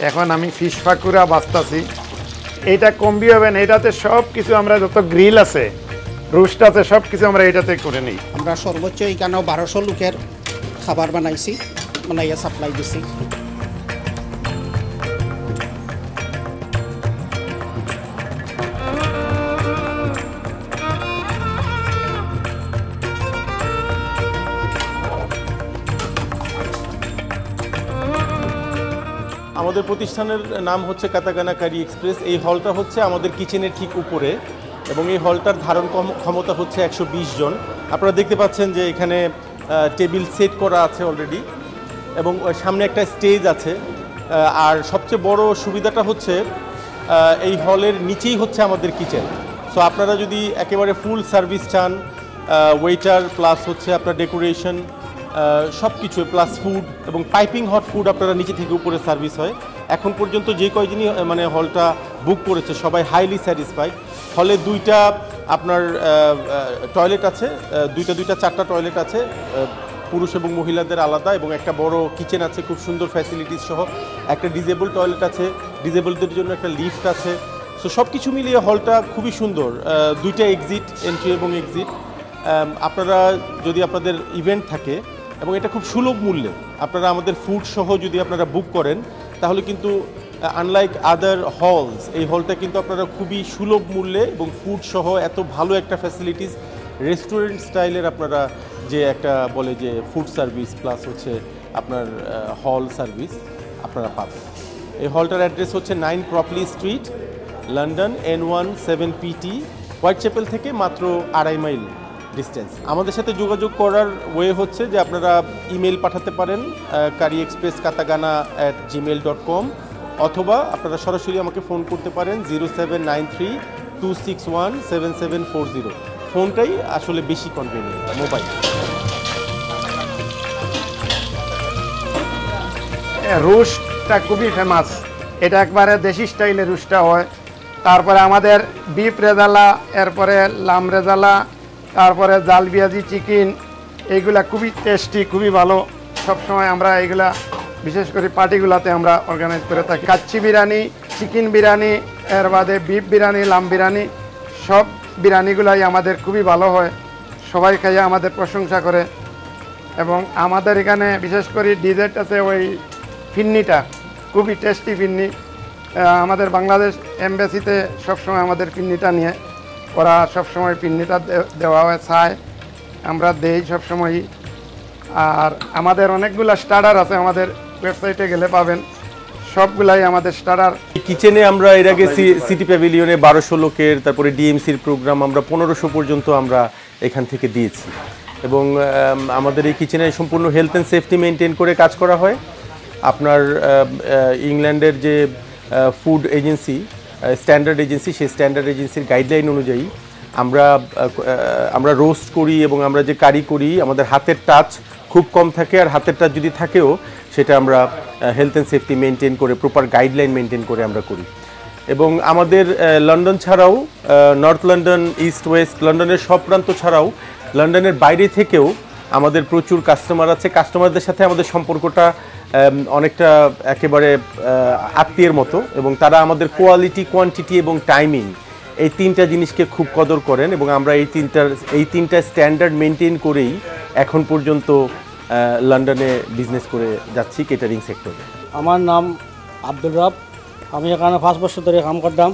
এখন আমি ফিশ পাকুড়া বাছতাছি। এইটা কম্বি ওভেন, এটাতে সব কিছু আমরা যত গ্রিল আছে, রোস্ট আছে, সব কিছু আমরা এটাতে করে নিই। আমরা সর্বোচ্চ এখানেও 1200 লোকের খাবার বানাইছি, বানাইয়া সাপ্লাই দিছি। আমাদের প্রতিষ্ঠানের নাম হচ্ছে কাতাগানা কারি এক্সপ্রেস। এই হলটা হচ্ছে আমাদের কিচেনের ঠিক উপরে এবং এই হলটার ধারণ ক্ষমতা হচ্ছে 120 জন। আপনারা দেখতে পাচ্ছেন যে এখানে টেবিল সেট করা আছে অলরেডি এবং সামনে একটা স্টেজ আছে। আর সবচেয়ে বড় সুবিধাটা হচ্ছে এই হলের নিচেই হচ্ছে আমাদের কিচেন। সো আপনারা যদি একেবারে ফুল সার্ভিস চান, ওয়েটার প্লাস হচ্ছে আপনার ডেকোরেশন সব কিছু প্লাস ফুড এবং পাইপিং হট ফুড আপনারা নিচে থেকে উপরে সার্ভিস হয়। এখন পর্যন্ত যে কয়জনই মানে হলটা বুক করেছে সবাই হাইলি স্যাটিসফাইড। হলে দুইটা আপনার টয়লেট আছে, দুইটা 4টা টয়লেট আছে, পুরুষ এবং মহিলাদের আলাদা, এবং একটা বড় কিচেন আছে খুব সুন্দর ফ্যাসিলিটিস সহ। একটা ডিজেবল টয়লেট আছে, ডিজেবলদের জন্য একটা লিফট আছে। সো সব কিছু মিলিয়ে হলটা খুবই সুন্দর। দুইটা এক্সিট, এন্ট্রি এবং এক্সিট। আপনারা যদি আপনাদের ইভেন্ট থাকে এবং এটা খুব সুলভ মূল্যে আপনারা আমাদের ফুড সহ যদি আপনারা বুক করেন তাহলে কিন্তু আনলাইক আদার হলস, এই হলটা কিন্তু আপনারা খুবই সুলভ মূল্যে এবং ফুড সহ এত ভালো একটা ফ্যাসিলিটিস, রেস্টুরেন্ট স্টাইলের আপনারা যে একটা বলে যে ফুড সার্ভিস প্লাস হচ্ছে আপনার হল সার্ভিস আপনারা পাবেন। এই হলটার অ্যাড্রেস হচ্ছে 9 Cropley street, London N1 7PT, Whitechapel থেকে মাত্র 2.5 মাইল ডিস্টেন্স। আমাদের সাথে যোগাযোগ করার ওয়ে হচ্ছে যে আপনারা ইমেল পাঠাতে পারেন kariexpresskatagana@gmail.com, অথবা আপনারা সরাসরি আমাকে ফোন করতে পারেন 0793-261-7740। ফোনটাই আসলে বেশি কনভেনিয়েন্ট, মোবাইল। রোস্টটা খুবই ফেমাস, এটা একবারে দেশি স্টাইলের রোস্টটা হয়। তারপরে আমাদের বিফ রেজালা, এরপরে লাম রেজালা, তারপরে জাল পেঁয়াজি চিকেন, এইগুলা খুবই টেস্টি, খুবই ভালো। সবসময় আমরা এইগুলা বিশেষ করে পার্টিগুলাতে আমরা অর্গানাইজ করে থাকি। কাচ্চি বিরিয়ানি, চিকেন বিরিয়ানি, এর বাদে বিফ বিরিয়ানি, লাম বিরিয়ানি, সব বিরিয়ানিগুলাই আমাদের খুবই ভালো হয়। সবাই খাইয়ে আমাদের প্রশংসা করে। এবং আমাদের এখানে বিশেষ করে ডিজার্ট আছে, ওই ফিন্নিটা খুবই টেস্টি ফিন্নি। আমাদের বাংলাদেশ এমবাসিতে সবসময় আমাদের ফিন্নিটা নিয়ে ওরা সবসময় পিন্নিটা দেওয়া হয়, চায় আমরা দেই সবসময়ই। আর আমাদের অনেকগুলো স্টার্টার আছে, আমাদের ওয়েবসাইটে গেলে পাবেন, সবগুলাই আমাদের স্টার্টার। কিচেনে আমরা এর আগে সিটি প্যাভিলিয়নে 1200 লোকের, তারপরে ডিএমসির প্রোগ্রাম আমরা 1500 পর্যন্ত আমরা এখান থেকে দিয়েছি। এবং আমাদের এই কিচেনে সম্পূর্ণ হেলথ অ্যান্ড সেফটি মেনটেন করে কাজ করা হয়। আপনার ইংল্যান্ডের যে ফুড এজেন্সি, স্ট্যান্ডার্ড এজেন্সি, সেই স্ট্যান্ডার্ড এজেন্সির গাইডলাইন অনুযায়ী আমরা রোস্ট করি এবং আমরা যে কারি করি আমাদের হাতের টাচ খুব কম থাকে, আর হাতের টাচ যদি থাকেও সেটা আমরা হেলথ অ্যান্ড সেফটি মেনটেন করে প্রপার গাইডলাইন মেনটেন করে আমরা করি। এবং আমাদের লন্ডন ছাড়াও, নর্থ লন্ডন, ইস্ট ওয়েস্ট লন্ডনের সব প্রান্ত ছাড়াও লন্ডনের বাইরে থেকেও আমাদের প্রচুর কাস্টমার আছে। কাস্টমারদের সাথে আমাদের সম্পর্কটা অনেকটা একেবারে আত্মীয়ের মতো, এবং তারা আমাদের কোয়ালিটি, কোয়ান্টিটি এবং টাইমিং, এই 3টা জিনিসকে খুব কদর করেন। এবং আমরা এই তিনটা স্ট্যান্ডার্ড মেনটেন করেই এখন পর্যন্ত লন্ডনে বিজনেস করে যাচ্ছি কেটারিং সেক্টরে। আমার নাম আব্দুল রব, আমি এখানে 5 বছর ধরে কাম করতাম।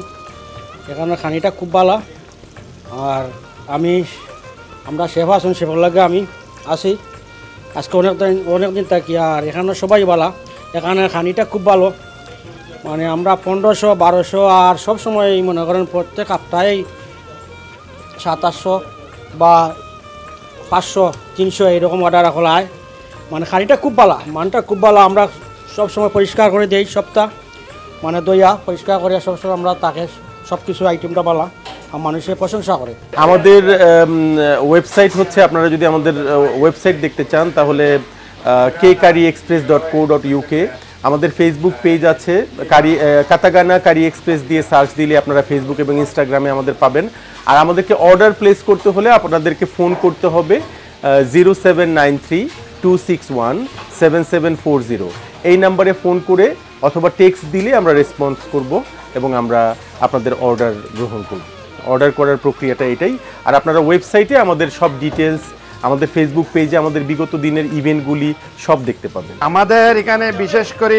এখানে খানিটা খুব ভালো। আর আমরা শেফ আছেন, শেফের লাগে আমি আছি আজকে অনেক দিন থাকি। আর এখানে সবাই ভালো, এখানে খানিটা খুব ভালো। মানে আমরা 1500, 1200 আর সব সময় মনে করেন প্রত্যেক সপ্তাহে 700-800 বা 500, 300 এরকম অর্ডার রাখা হয়। মানে খানিটা খুব ভালো, মানটা খুব ভালো। আমরা সব সময় পরিষ্কার করে দিই, সপ্তাহ মানে দইয়া পরিষ্কার করে সবসময় আমরা তাকে সব কিছু আইটেমটা ভালো, আর মানুষের প্রশংসা করে। আমাদের ওয়েবসাইট হচ্ছে, আপনারা যদি আমাদের ওয়েবসাইট দেখতে চান তাহলে kariexpress.co.uk। আমাদের ফেসবুক পেজ আছে, কাতাগানা কারি এক্সপ্রেস দিয়ে সার্চ দিলে আপনারা ফেসবুক এবং ইনস্টাগ্রামে আমাদের পাবেন। আর আমাদেরকে অর্ডার প্লেস করতে হলে আপনাদেরকে ফোন করতে হবে 0793-261-7740। এই নাম্বারে ফোন করে অথবা টেক্সট দিলে আমরা রেসপন্স করব এবং আমরা আপনাদের অর্ডার গ্রহণ করব। অর্ডার করার প্রক্রিয়াটা এটাই। আর আপনারা ওয়েবসাইটে আমাদের সব ডিটেলস, আমাদের ফেসবুক পেজে আমাদের বিগত দিনের ইভেন্টগুলি সব দেখতে পাবেন। আমাদের এখানে বিশেষ করে